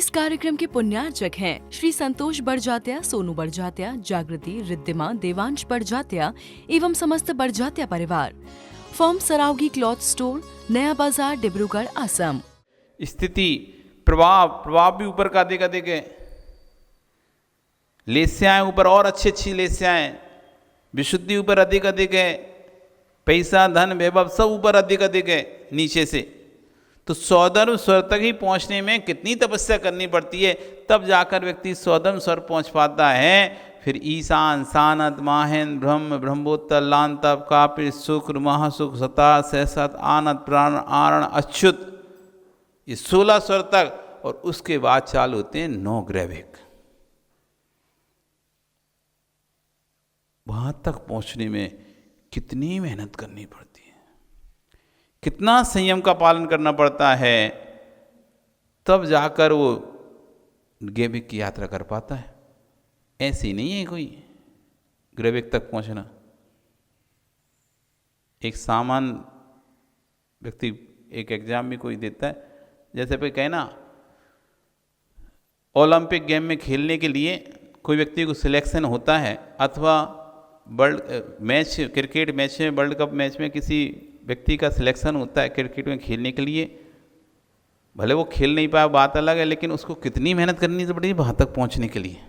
इस कार्यक्रम के पुण्यार्चक हैं श्री संतोष बड़जात्या, सोनू बड़जात्या, जागृति, रिद्धिमा, देवांश बड़जात्या एवं समस्त बड़जात्या परिवार। फर्म सरावगी क्लॉथ स्टोर, नया बाजार, डिब्रूगढ़, असम। स्थिति प्रभाव भी ऊपर का देखा देखे, लेस्याएं ऊपर और अच्छी लेस्याएं, विशुद्धि ऊपर अधिक अधिक है, पैसा धन वैभव सब ऊपर अधिक अधिक है नीचे से। तो सौधर्म स्वर तक ही पहुंचने में कितनी तपस्या करनी पड़ती है, तब जाकर व्यक्ति सौधर्म स्वर पहुंच पाता है। फिर ईशान सानद माहेन ब्रह्म ब्रह्मोत्तर लांतप कापिर शुक्र महासुख सता सहसत आनंद प्राण आरण अच्युत, ये 16 स्वर तक। और उसके बाद चालू होते हैं 9 ग्रैविक। वहां तक पहुंचने में कितनी मेहनत करनी पड़ती है, कितना संयम का पालन करना पड़ता है, तब जाकर वो ग्रैविक की यात्रा कर पाता है। ऐसी नहीं है कोई ग्रैविक तक पहुंचना। एक सामान्य व्यक्ति एक एग्जाम में कोई देता है, जैसे कोई कहे ना ओलंपिक गेम में खेलने के लिए कोई व्यक्ति को सिलेक्शन होता है, अथवा वर्ल्ड मैच क्रिकेट मैच में, वर्ल्ड कप मैच में किसी व्यक्ति का सिलेक्शन होता है क्रिकेट में खेलने के लिए। भले वो खेल नहीं पाया बात अलग है, लेकिन उसको कितनी मेहनत करनी पड़ती है वहाँ तक पहुँचने के लिए।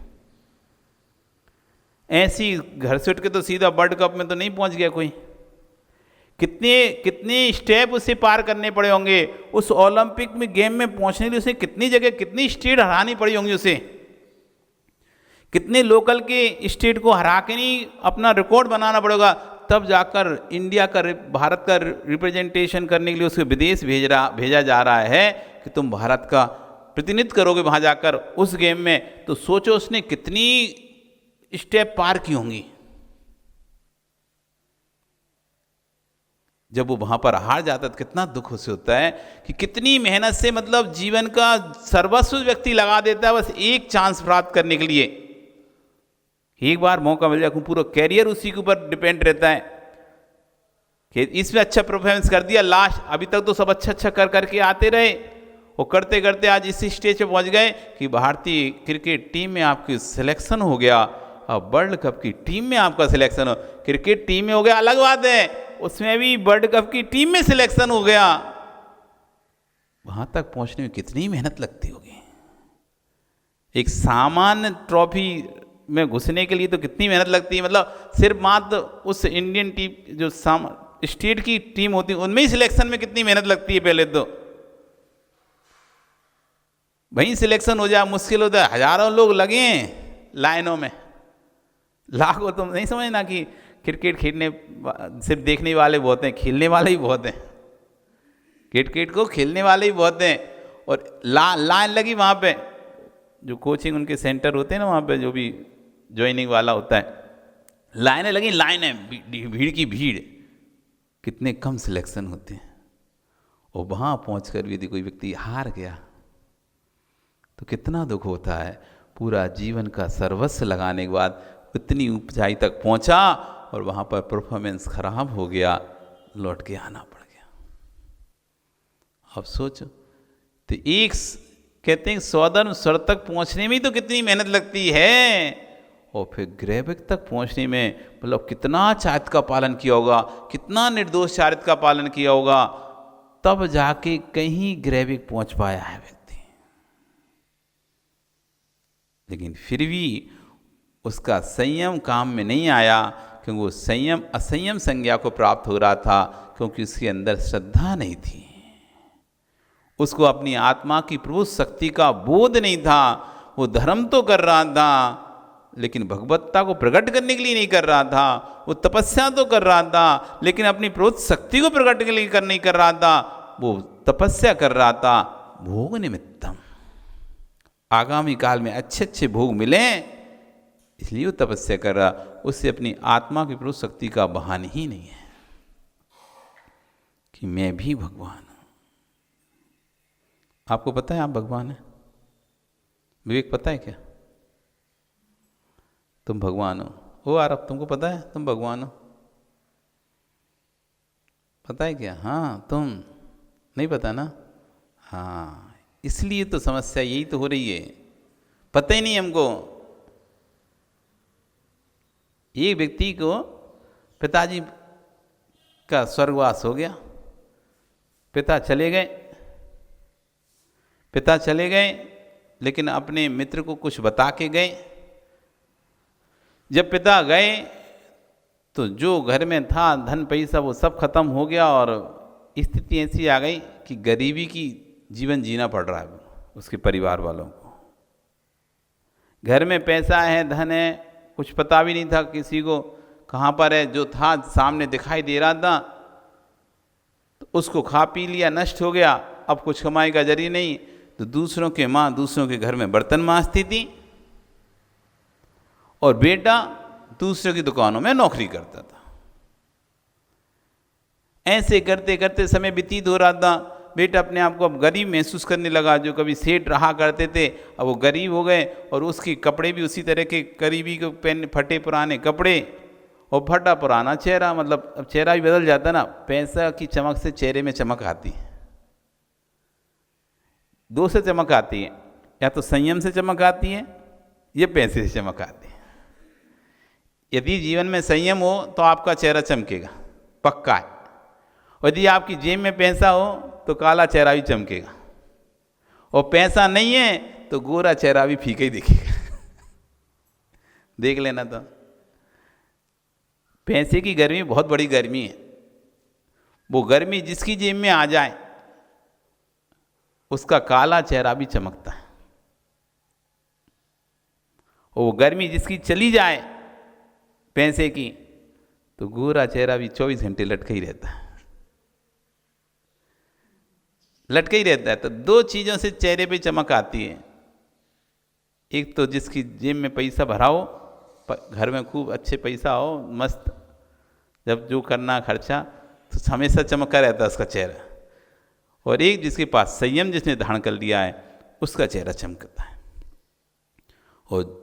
ऐसी घर से उठ के तो सीधा वर्ल्ड कप में तो नहीं पहुँच गया कोई, कितने स्टेप उसे पार करने पड़े होंगे। उस ओलंपिक में गेम में पहुँचने के लिए उसे कितनी जगह कितनी स्टेट हरानी पड़ी होंगी, उसे कितने लोकल के स्टेट को हरा के नहीं अपना रिकॉर्ड बनाना पड़ेगा, तब जाकर इंडिया का भारत का रिप्रेजेंटेशन करने के लिए उसको विदेश भेजा जा रहा है कि तुम भारत का प्रतिनिधित्व करोगे वहाँ जाकर उस गेम में। तो सोचो उसने कितनी स्टेप पार की होंगी। जब वो वहाँ पर हार जाता तो कितना दुख उसे होता है कि कितनी मेहनत से, मतलब जीवन का सर्वस्व व्यक्ति लगा देता है बस एक चांस प्राप्त करने के लिए। एक बार मौका मिल जाए, पूरा कैरियर उसी के ऊपर डिपेंड रहता है कि इसमें अच्छा परफॉर्मेंस कर दिया। लास्ट अभी तक तो सब अच्छा कर करके आते रहे, वो करते करते आज इस स्टेज पे पहुंच गए कि भारतीय क्रिकेट टीम में आपकी सिलेक्शन हो गया। अब वर्ल्ड कप की टीम में आपका सिलेक्शन हो, क्रिकेट टीम में हो गया अलग बात है, उसमें भी वर्ल्ड कप की टीम में सिलेक्शन हो गया। वहां तक पहुंचने में कितनी मेहनत लगती होगी। एक सामान्य ट्रॉफी में घुसने के लिए तो कितनी मेहनत लगती है, मतलब सिर्फ मात्र उस इंडियन टीम जो स्टेट की टीम होती है उनमें ही सिलेक्शन में कितनी मेहनत लगती है। पहले तो वहीं सिलेक्शन हो जाए मुश्किल होता है, हजारों लोग लगे हैं लाइनों में, लाखों। तुम नहीं समझना कि क्रिकेट खेलने सिर्फ देखने वाले बहुत हैं, खेलने वाले ही बहुत हैं। क्रिकेट को खेलने वाले ही बहुत हैं। और लाइन लगी वहाँ पे, जो कोचिंग उनके सेंटर होते हैं ना, वहाँ पे जो भी ज्वाइनिंग वाला होता है, लाइनें लगी, लाइनें, भीड़ की भीड़। कितने कम सिलेक्शन होते हैं। और वहाँ पहुँचकर भी यदि कोई व्यक्ति हार गया तो कितना दुख होता है। पूरा जीवन का सर्वस्व लगाने के बाद इतनी ऊंचाई तक पहुँचा और वहाँ पर परफॉर्मेंस खराब हो गया, लौट के आना पड़ गया। अब सोचो, तो एक कहते हैं सौधर्म स्वर तक पहुँचने में तो कितनी मेहनत लगती है, और फिर ग्रैविक तक पहुँचने में मतलब कितना चारित्र का पालन किया होगा, कितना निर्दोष चारित्र का पालन किया होगा, तब जाके कहीं ग्रैविक पहुँच पाया है व्यक्ति। लेकिन फिर भी उसका संयम काम में नहीं आया, क्योंकि वो संयम असंयम संज्ञा को प्राप्त हो रहा था, क्योंकि उसके अंदर श्रद्धा नहीं थी। उसको अपनी आत्मा की प्रभु शक्ति का बोध नहीं था। वो धर्म तो कर रहा था, लेकिन भगवत्ता को प्रकट करने के लिए नहीं कर रहा था। वो तपस्या तो कर रहा था, लेकिन अपनी प्रभु शक्ति को प्रकट करने के लिए नहीं कर रहा था। वो तपस्या कर रहा था भोग निमित्तम, आगामी काल में अच्छे भोग मिले, इसलिए वो तपस्या कर रहा। उससे अपनी आत्मा की प्रभु शक्ति का बहान ही नहीं है कि मैं भी भगवान हूं। आपको पता है आप भगवान हैं? विवेक पता है क्या तुम भगवान हो? ओ आरब, तुमको पता है तुम भगवान हो? पता है क्या? हाँ, तुम नहीं पता ना? हाँ, इसलिए तो समस्या यही तो हो रही है, पता ही नहीं हमको। एक व्यक्ति को पिताजी का स्वर्गवास हो गया, पिता चले गए, लेकिन अपने मित्र को कुछ बता के गए। जब पिता गए तो जो घर में था धन पैसा वो सब खत्म हो गया, और स्थिति ऐसी आ गई कि गरीबी की जीवन जीना पड़ रहा है उसके परिवार वालों को। घर में पैसा है, धन है, कुछ पता भी नहीं था किसी को कहाँ पर है। जो था सामने दिखाई दे रहा था तो उसको खा पी लिया, नष्ट हो गया। अब कुछ कमाई का जरिए नहीं, तो दूसरों के घर में बर्तन मांजती थी, और बेटा दूसरों की दुकानों में नौकरी करता था। ऐसे करते करते समय व्यतीत हो रहा था। बेटा अपने आप को अब गरीब महसूस करने लगा। जो कभी सेठ रहा करते थे अब वो गरीब हो गए, और उसके कपड़े भी उसी तरह के गरीबी के पहन, फटे पुराने कपड़े और फटा पुराना चेहरा। मतलब अब चेहरा भी बदल जाता ना। पैसा की चमक से चेहरे में चमक आती है, दो से चमक आती है, या तो संयम से चमक आती है या पैसे से चमक आती है। यदि जीवन में संयम हो तो आपका चेहरा चमकेगा, पक्का है। और यदि आपकी जेब में पैसा हो तो काला चेहरा भी चमकेगा, और पैसा नहीं है तो गोरा चेहरा भी फीका ही दिखेगा। देख लेना। तो पैसे की गर्मी बहुत बड़ी गर्मी है। वो गर्मी जिसकी जेब में आ जाए उसका काला चेहरा भी चमकता है, और वो गर्मी जिसकी चली जाए पैसे की तो गोरा चेहरा भी 24 घंटे लटका ही रहता है, लटका ही रहता है। तो दो चीज़ों से चेहरे पे चमक आती है। एक तो जिसकी जेब में पैसा भरा हो, घर में खूब अच्छे पैसा हो, मस्त, जब जो करना खर्चा तो हमेशा चमका रहता है उसका चेहरा। और एक जिसके पास संयम जिसने धारण कर लिया है उसका चेहरा चमकता है। और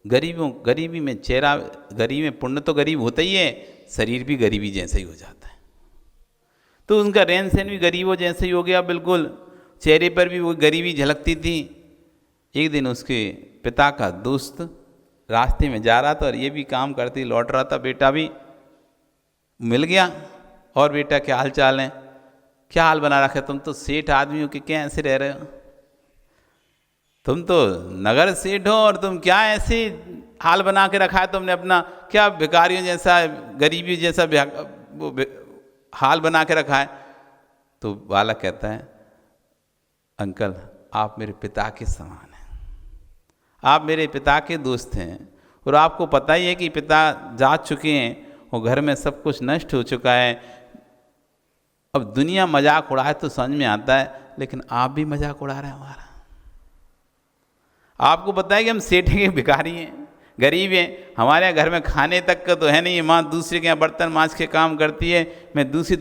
गरीबी में चेहरा, गरीबी में पुण्य तो गरीब होता ही है, शरीर भी गरीबी जैसा ही हो जाता है। तो उनका रहन सहन भी गरीबों जैसे ही हो गया बिल्कुल। चेहरे पर भी वो गरीबी झलकती थी। एक दिन उसके पिता का दोस्त रास्ते में जा रहा था और ये भी काम करते लौट रहा था। बेटा भी मिल गया, और बेटा क्या हाल चाल है, क्या हाल बना रखा है, तुम तो सेठ आदमी हो कि क्या ऐसे रह रहे हो, तुम तो नगर सेठ हो और तुम क्या ऐसे हाल बना के रखा है तुमने अपना, क्या भिखारियों जैसा गरीबी जैसा वो हाल बना के रखा है। तो बालक कहता है, अंकल आप मेरे पिता के समान हैं, आप मेरे पिता के दोस्त हैं, और आपको पता ही है कि पिता जा चुके हैं और घर में सब कुछ नष्ट हो चुका है। अब दुनिया मजाक उड़ाए तो समझ में आता है, लेकिन आप भी मजाक उड़ा रहे हैं हमारा। आपको पता है कि हम सेठ के भिखारी हैं, गरीब हैं, हमारे यहाँ घर में खाने तक का तो है नहीं। माँ दूसरे के यहाँ बर्तन मांज के काम करती है, मैं दूसरों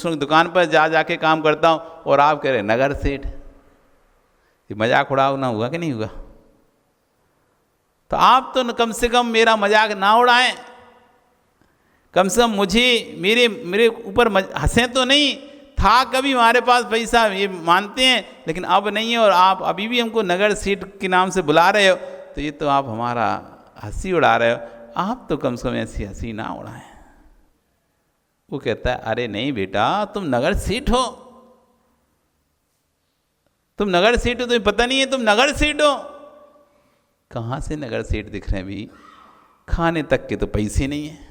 की दुकान पर जा के काम करता हूँ, और आप कह रहे नगर सेठ। ये मजाक उड़ाओ ना, हुआ कि नहीं हुआ? तो आप तो कम से कम मेरा मजाक ना उड़ाएं, कम से कम मुझे मेरे ऊपर हंसें तो नहीं। था कभी हमारे पास पैसा, ये मानते हैं, लेकिन अब नहीं है, और आप अभी भी हमको नगर सेठ के नाम से बुला रहे हो, तो ये तो आप हमारा हंसी उड़ा रहे हो। आप तो कम से कम ऐसी हंसी ना उड़ाएं। वो कहता है, अरे नहीं बेटा, तुम नगर सेठ हो, तुम नगर सेठ हो, तुम्हें पता नहीं है तुम नगर सेठ हो। कहाँ से नगर सेठ दिख रहे हैं भी? खाने तक के तो पैसे नहीं हैं,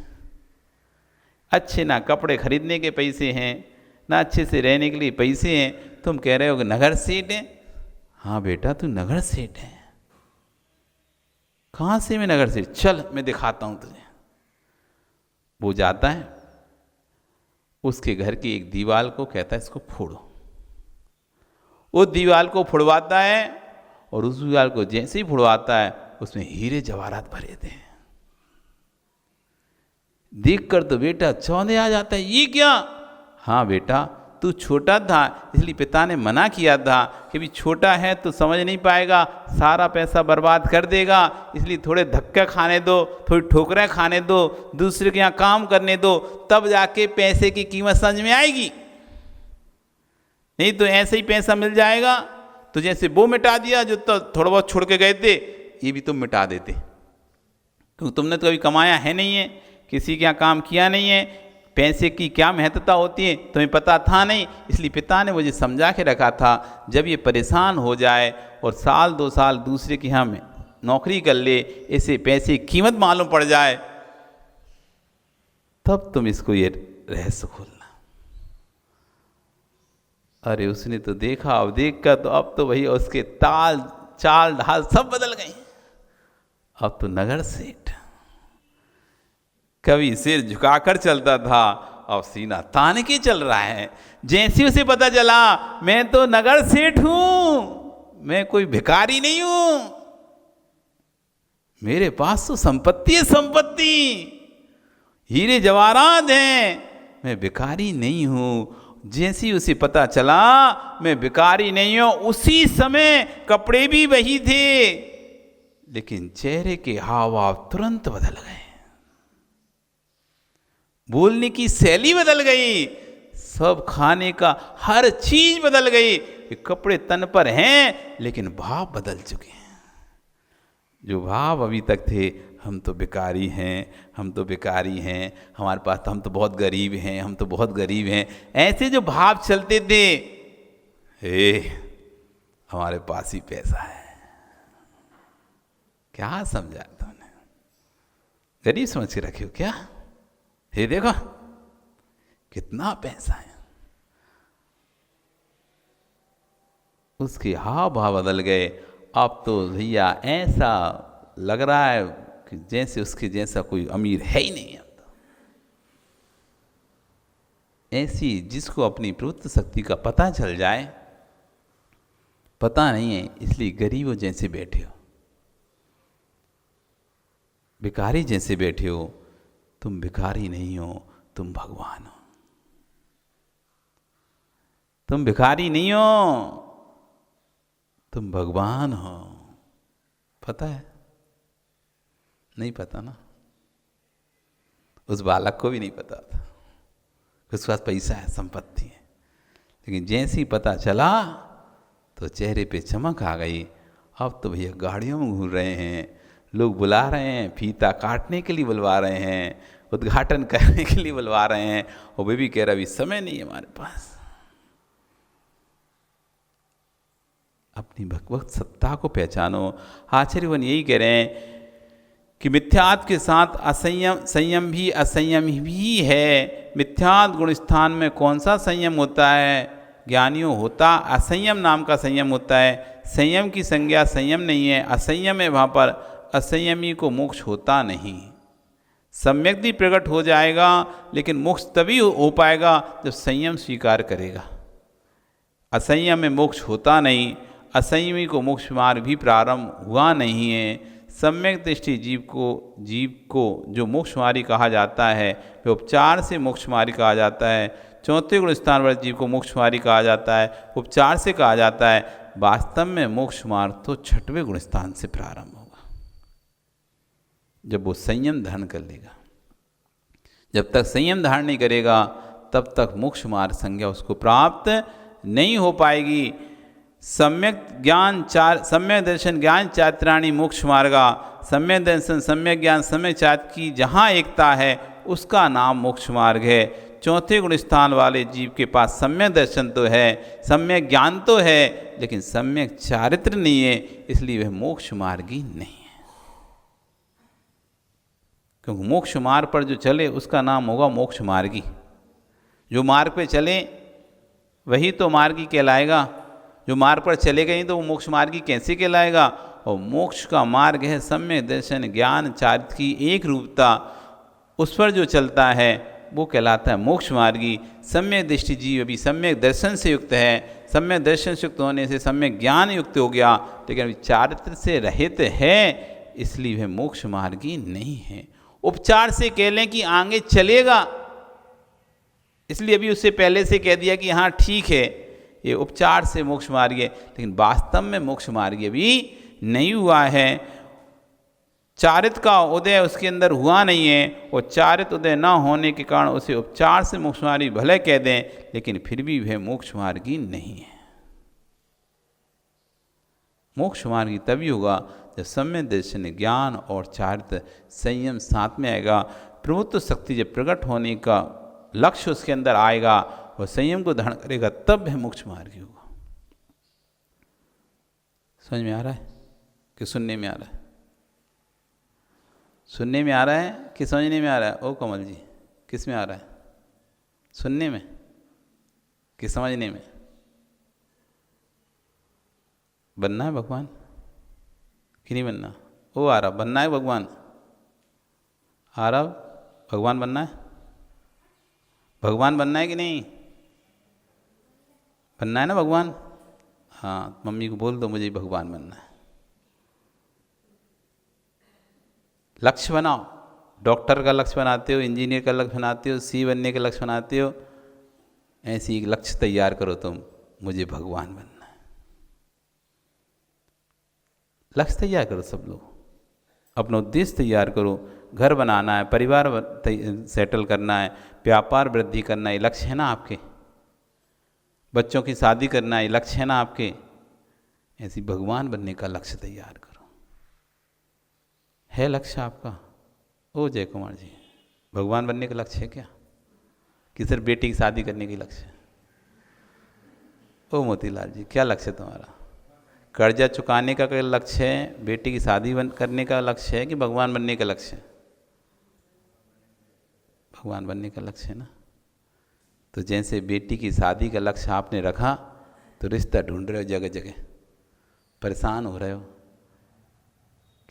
अच्छे ना कपड़े खरीदने के पैसे हैं, ना अच्छे से रहने के लिए पैसे हैं। तुम कह रहे हो कि नगर सेठ है? हाँ बेटा तू नगर सेठ है। कहाँ से मैं नगर सेठ? चल मैं दिखाता हूँ तुझे। वो जाता है उसके घर की एक दीवार को, कहता है इसको फोड़ो। वो दीवार को फुड़वाता है, और उस दीवार को जैसे ही फुड़वाता है उसमें हीरे जवाहरात भरे थे। देखकर तो बेटा चौंधे आ जाता है, ये क्या? हाँ बेटा तू छोटा था इसलिए पिता ने मना किया था कि भी छोटा है तो समझ नहीं पाएगा, सारा पैसा बर्बाद कर देगा, इसलिए थोड़े धक्के खाने दो, थोड़ी ठोकरें खाने दो, दूसरे के यहाँ काम करने दो, तब जाके पैसे की कीमत समझ में आएगी। नहीं तो ऐसे ही पैसा मिल जाएगा तो जैसे वो मिटा दिया जो तो थोड़ा बहुत छोड़ के गए थे, ये भी तुम मिटा देते, क्योंकि तुमने तो कभी कमाया है नहीं है, किसी के यहाँ काम किया नहीं है, पैसे की क्या महत्वता होती है तुम्हें पता था नहीं, इसलिए पिता ने मुझे समझा के रखा था जब ये परेशान हो जाए और साल 2 साल दूसरे के यहाँ में नौकरी कर ले, इसे पैसे की कीमत मालूम पड़ जाए, तब तुम इसको ये रहस्य खोलना। अरे उसने तो देखा, अब देख कर तो अब तो भैया उसके ताल चाल ढाल सब बदल गए। अब तो नगर सेठ, कभी सिर झुकाकर चलता था, अब सीना तान के चल रहा है। जैसे उसे पता चला मैं तो नगर सेठ हूं, मैं कोई भिखारी नहीं हूं, मेरे पास तो संपत्ति है, संपत्ति, हीरे जवाहरात हैं, मैं भिखारी नहीं हूं। जैसे ही उसे पता चला मैं भिखारी नहीं हूं, उसी समय कपड़े भी वही थे, लेकिन चेहरे के हाव भाव तुरंत बदल गए, बोलने की शैली बदल गई, सब खाने का हर चीज बदल गई। कपड़े तन पर हैं लेकिन भाव बदल चुके हैं। जो भाव अभी तक थे, हम तो भिखारी हैं, हम तो भिखारी हैं, हमारे पास तो, हम तो बहुत गरीब हैं, हम तो बहुत गरीब हैं, ऐसे जो भाव चलते थे, हे हमारे पास ही पैसा है। क्या समझा तुमने? गरीब समझ के रखे हो क्या? हे देखो कितना पैसा है। उसके हाव भाव बदल गए। अब तो भैया ऐसा लग रहा है कि जैसे उसके जैसा कोई अमीर है ही नहीं। अब तो ऐसी जिसको अपनी प्रवृत्ति शक्ति का पता चल जाए, पता नहीं है इसलिए गरीबों जैसे बैठे हो, भिखारी जैसे बैठे हो। तुम भिखारी नहीं हो, तुम भगवान हो। तुम भिखारी नहीं हो, तुम भगवान हो। पता है? नहीं पता ना। उस बालक को भी नहीं पता था, उसके पास पैसा है, संपत्ति है, लेकिन जैसे ही पता चला तो चेहरे पे चमक आ गई। अब तो भैया गाड़ियों में घूम रहे हैं, लोग बुला रहे हैं, फीता काटने के लिए बुलवा रहे हैं, उद्घाटन करने के लिए बुलवा रहे हैं, और वे भी कह रहा अभी समय नहीं है हमारे पास। अपनी भगवत सत्ता को पहचानो। आचार्यवन यही कह रहे हैं कि मिथ्यात्व के साथ असंयम, संयम भी असंयम ही है। मिथ्यात्व गुण स्थान में कौन सा संयम होता है? ज्ञानियों होता असंयम नाम का संयम होता है। संयम की संज्ञा संयम नहीं है, असंयम है। वहाँ पर असंयमी को मोक्ष होता नहीं। सम्यक भी प्रकट हो जाएगा, लेकिन मोक्ष तभी हो पाएगा जब संयम स्वीकार करेगा। असंयम में मोक्ष होता नहीं, असंयमी को मोक्ष मार्ग भी प्रारंभ हुआ नहीं है। सम्यक दृष्टि जीव को जो मोक्ष मार्गी कहा जाता है, वह उपचार से मोक्ष मार्गी कहा जाता है। चौथे गुण स्थान वाले जीव को मोक्ष मार्गी कहा जाता है, उपचार से कहा जाता है। वास्तव में मोक्ष मार्ग तो 6वें गुण स्थान से प्रारंभ होगा, जब वो संयम धारण कर लेगा। जब तक संयम धारण नहीं करेगा, तब तक मोक्ष मार्ग संज्ञा उसको प्राप्त नहीं हो पाएगी। सम्यक ज्ञान सम्यक दर्शन ज्ञान चात्राणी मोक्ष मार्गा। सम्यक दर्शन, सम्यक ज्ञान, सम्यक चात्र की जहाँ एकता है, उसका नाम मोक्ष मार्ग है। चौथे गुण स्थान वाले जीव के पास सम्यक दर्शन तो है, सम्यक ज्ञान तो है, लेकिन सम्यक चारित्र नहीं है, इसलिए वह मोक्ष मार्गी नहीं है। क्योंकि मोक्ष मार्ग पर जो चले उसका नाम होगा मोक्ष मार्गी। जो मार्ग पे चले वही तो मार्गी कहलाएगा। जो मार्ग पर चलेगा नहीं तो वो मोक्ष मार्गी कैसे कहलाएगा? और मोक्ष का मार्ग है सम्यक दर्शन ज्ञान चारित्र की एक रूपता। उस पर जो चलता है वो कहलाता है मोक्ष मार्गी। सम्यक दृष्टि जीव अभी सम्यक दर्शन से युक्त है, सम्यक दर्शन से युक्त होने से सम्यक ज्ञान युक्त हो गया, लेकिन अभी चारित्र से रहित है, इसलिए वह मोक्ष मार्गी नहीं है। उपचार से कह लें कि आगे चलेगा, इसलिए अभी उससे पहले से कह दिया कि हाँ ठीक है, ये उपचार से मोक्ष मार्गी है, लेकिन वास्तव में मोक्ष मार्गी अभी नहीं हुआ है। चारित्र का उदय उसके अंदर हुआ नहीं है, और चारित्र उदय न होने के कारण उसे उपचार से मोक्ष मार्गी भले कह दें, लेकिन फिर भी वह मोक्ष मार्गी नहीं है। मोक्ष मार्गी तभी होगा जब सम्यक दर्शन, ज्ञान और चारित्र संयम साथ में आएगा। प्रभुत्व शक्ति जब प्रकट होने का लक्ष्य उसके अंदर आएगा और संयम को धारण करेगा, तब वह मोक्ष मार्गी होगा। समझ में आ रहा है कि सुनने में आ रहा है? सुनने में आ रहा है कि समझने में आ रहा है? ओ कमल जी, किस में आ रहा है? सुनने में कि समझने में? बनना है भगवान कि नहीं बनना? वो आ रहा, बनना है भगवान? आ रहा, भगवान बनना है? भगवान बनना है कि नहीं? बनना है ना भगवान? हाँ, मम्मी को बोल दो मुझे भगवान बनना है। लक्ष्य बनाओ। डॉक्टर का लक्ष्य बनाते हो, इंजीनियर का लक्ष्य बनाते हो, सी बनने का लक्ष्य बनाते हो, ऐसी एक लक्ष्य तैयार करो तुम, मुझे भगवान बनना है। लक्ष्य तैयार करो सब लोग, अपना उद्देश्य तैयार करो। घर बनाना है, परिवार सेटल करना है, व्यापार वृद्धि करना है, लक्ष्य है ना आपके? बच्चों की शादी करना है, लक्ष्य है ना आपके? ऐसी भगवान बनने का लक्ष्य तैयार करो। है लक्ष्य आपका? ओ जय कुमार जी, भगवान बनने का लक्ष्य है क्या कि सिर्फ बेटी की शादी करने की लक्ष्य है? ओ मोतीलाल जी, क्या लक्ष्य है तुम्हारा? कर्जा चुकाने का क्या लक्ष्य है? बेटी की शादी करने का लक्ष्य है कि भगवान बनने का लक्ष्य है? भगवान बनने का लक्ष्य है ना। तो जैसे बेटी की शादी का लक्ष्य आपने रखा, तो रिश्ता ढूंढ रहे हो, जगह जगह परेशान हो रहे हो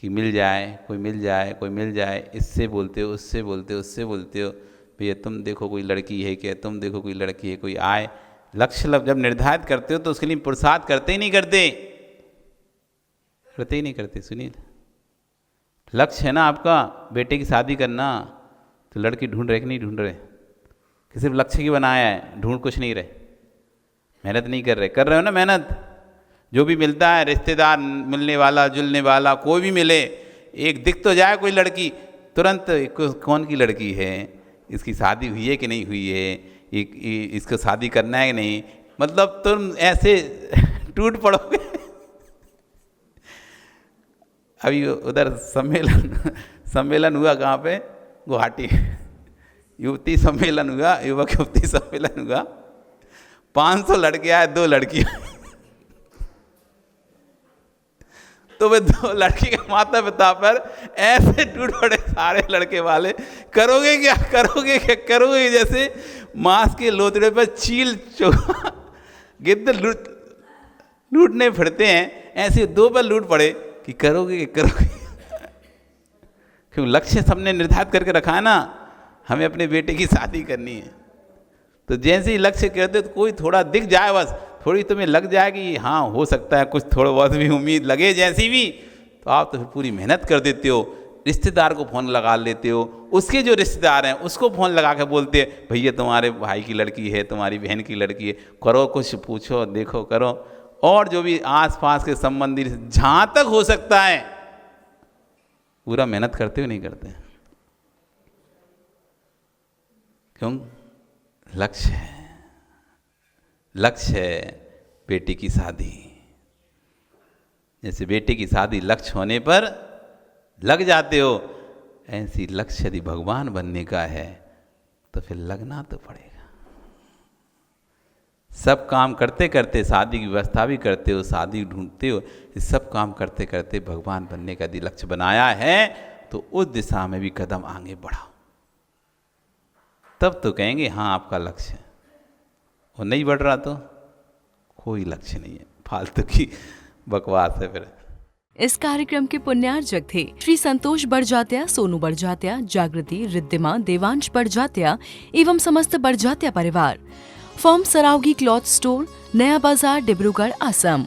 कि मिल जाए, कोई मिल जाए, कोई मिल जाए। इससे बोलते हो, उससे बोलते हो, उससे बोलते हो, भैया तुम देखो कोई लड़की है क्या, तुम देखो कोई लड़की है, कोई आए। लक्ष्य जब निर्धारित करते हो तो उसके लिए पुरुषार्थ करते ही नहीं करते। सुनील, लक्ष्य है ना आपका बेटे की शादी करना, तो लड़की ढूंढ रहे कि नहीं ढूंढ रहे? कि सिर्फ लक्ष्य की बनाया है, ढूंढ कुछ नहीं रहे, मेहनत नहीं कर रहे हो ना मेहनत? जो भी मिलता है, रिश्तेदार मिलने वाला, जुलने वाला, कोई भी मिले, एक दिख तो जाए कोई लड़की, तुरंत कौन की लड़की है, इसकी शादी हुई है कि नहीं हुई है, इसको शादी करना है कि नहीं, मतलब तुम ऐसे टूट पड़ोगे। अभी उधर सम्मेलन हुआ, कहाँ पे? गुवाहाटी युवती सम्मेलन हुआ, युवक युवती सम्मेलन हुआ। 500 लड़के आए, 2 लड़कियां। तो वे 2 लड़की के माता पिता पर ऐसे टूट पड़े सारे लड़के वाले। करोगे क्या? जैसे मांस के लोथड़े पर चील चोगा गिद्ध लूटने फिरते हैं, ऐसे 2 पर लूट पड़े कि करोगे। क्यों? लक्ष्य सबने निर्धारित करके रखा है ना, हमें अपने बेटे की शादी करनी है। तो जैसे ही लक्ष्य करते तो कोई थोड़ा दिख जाए, बस थोड़ी तुम्हें लग जाए कि हाँ हो सकता है, कुछ थोड़ा बहुत भी उम्मीद लगे जैसी भी, तो आप तो फिर पूरी मेहनत कर देते हो। रिश्तेदार को फ़ोन लगा लेते हो, उसके जो रिश्तेदार हैं उसको फ़ोन लगा के बोलते हैं, भैया तुम्हारे भाई की लड़की है, तुम्हारी बहन की लड़की है, करो कुछ, पूछो, देखो, करो। और जो भी आसपास के संबंधी, जहाँ तक हो सकता है पूरा मेहनत करते हो, नहीं करते? क्यों? लक्ष्य है बेटी की शादी। जैसे बेटी की शादी लक्ष्य होने पर लग जाते हो, ऐसी लक्ष्य यदि भगवान बनने का है तो फिर लगना तो पड़ेगा। सब काम करते करते शादी की व्यवस्था भी करते हो, शादी ढूंढते हो, इस सब काम करते करते भगवान बनने का यदि लक्ष्य बनाया है तो उस दिशा में भी कदम आगे बढ़ाओ, तब तो कहेंगे हाँ आपका लक्ष्य है। और नहीं बढ़ रहा तो कोई लक्ष्य नहीं है, फालतू की बकवास है फिर। इस कार्यक्रम के पुण्यार्जक थे श्री संतोष बड़जात्या, सोनू बड़जात्या, जागृति, रिद्धिमा, देवांश बड़जात्या एवं समस्त बड़जात्या परिवार। फर्म सरावगी क्लॉथ स्टोर, नया बाजार, डिब्रूगढ़, असम।